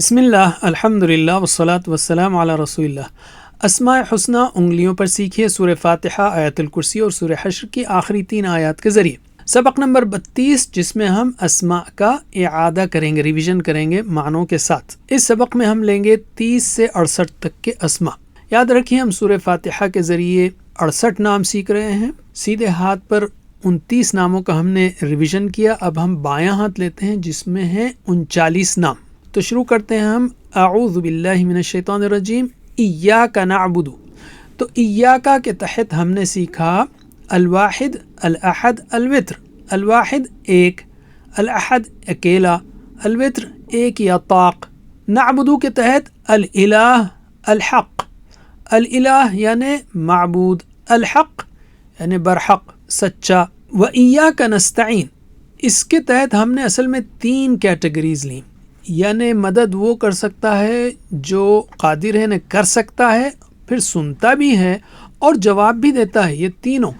بسم اللہ الحمدللہ والصلاة والسلام علی رسول اللہ۔ اسماء حسنہ انگلیوں پر سیکھیے، سورہ فاتحہ، آیت الکرسی اور سورہ حشر کی آخری 3 آیات کے ذریعے۔ سبق نمبر 32 جس میں ہم اسماء کا اعادہ کریں گے، ریویژن کریں گے معنوں کے ساتھ۔ اس سبق میں ہم لیں گے 30 سے 68 تک کے اسماء۔ یاد رکھیے ہم سورہ فاتحہ کے ذریعے 68 نام سیکھ رہے ہیں، سیدھے ہاتھ پر 29 ناموں کا ہم نے ریویژن کیا۔ اب ہم بایاں ہاتھ لیتے ہیں جس میں ہیں 39 نام۔ تو شروع کرتے ہیں ہم اعوذ باللہ من الشیطان الرجیم، ایاک نعبد۔ تو ایاک کے تحت ہم نے سیکھا الواحد، الاحد، الوتر۔ الواحد ایک، الاحد اکیلا، الوتر ایک یا طاق۔ نعبد کے تحت الالہ، الحق۔ الالہ یعنی معبود، الحق یعنی برحق، سچا۔ و ایاک نستعین، اس کے تحت ہم نے اصل میں 3 کیٹیگریز لیں، یعنی مدد وہ کر سکتا ہے جو قادر ہے، کر سکتا ہے، پھر سنتا بھی ہے اور جواب بھی دیتا ہے۔ یہ تینوں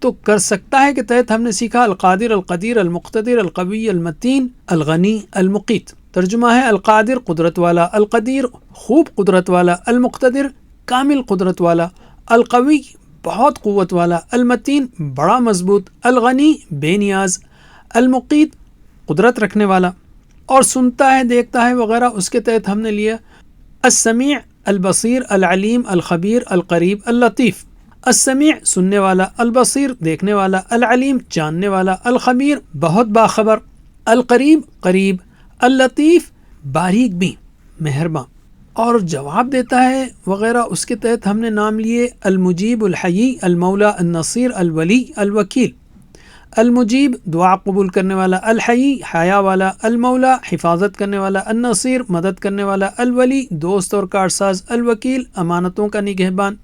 تو کر سکتا ہے کے تحت ہم نے سیکھا القادر، القدیر، المقتدر، القوی، المتین، الغنی، المقیت۔ ترجمہ ہے القادر قدرت والا، القدیر خوب قدرت والا، المقتدر کامل قدرت والا، القوی بہت قوت والا، المتین بڑا مضبوط، الغنی بے نیاز، المقیت قدرت رکھنے والا، اور سنتا ہے، دیکھتا ہے وغیرہ۔ اس کے تحت ہم نے لیا السمیع، البصیر، العلیم، الخبیر، القریب، اللطیف۔ السمیع سننے والا، البصیر دیکھنے والا، العلیم جاننے والا، الخبیر بہت باخبر، القریب قریب، اللطیف باریک بھی مہرباں اور جواب دیتا ہے وغیرہ۔ اس کے تحت ہم نے نام لیے المجیب، الحیی، المولا، النصیر، الولی، الوکیل۔ المجیب دعا قبول کرنے والا، الحیی حیا والا، المولا حفاظت کرنے والا، النصیر مدد کرنے والا، الولی دوست اور کارساز، الوکیل امانتوں کا نگہبان۔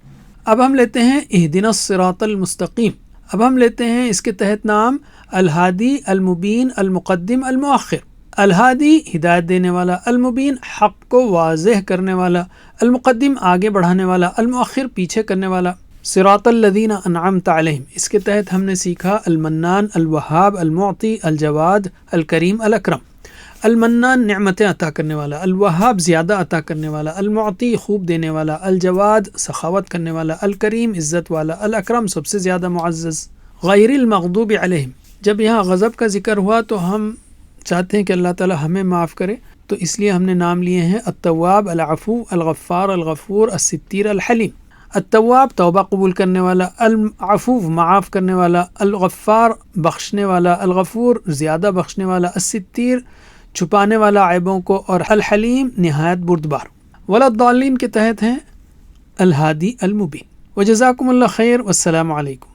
اب ہم لیتے ہیں اہدنا الصراط المستقیم۔ اب ہم لیتے ہیں اس کے تحت نام الہادی، المبین، المقدم، المؤخر۔ الہادی ہدایت دینے والا، المبین حق کو واضح کرنے والا، المقدم آگے بڑھانے والا، المؤخر پیچھے کرنے والا۔ صراط الذین انعمت علیہم، اس کے تحت ہم نے سیکھا المنان، الوہاب، المعطی، الجواد، الکریم، الاکرم۔ المنان نعمتیں عطا کرنے والا، الوہاب زیادہ عطا کرنے والا، المعطی خوب دینے والا، الجواد سخاوت کرنے والا، الکریم عزت والا، الاکرم سب سے زیادہ معزز۔ غیر المغضوب علیہم، جب یہاں غضب کا ذکر ہوا تو ہم چاہتے ہیں کہ اللہ تعالی ہمیں معاف کرے، تو اس لیے ہم نے نام لیے ہیں التواب، العفو، الغفار، الغفور، الستیر، الحلیم۔ التواب توبہ قبول کرنے والا، العفو معاف کرنے والا، الغفار بخشنے والا، الغفور زیادہ بخشنے والا، الستیر چھپانے والا عیبوں کو، اور الحلیم نہایت بردبار۔ ولا الضالین کے تحت ہیں الہادی، المبین۔ وجزاکم اللہ خیر، والسلام علیکم۔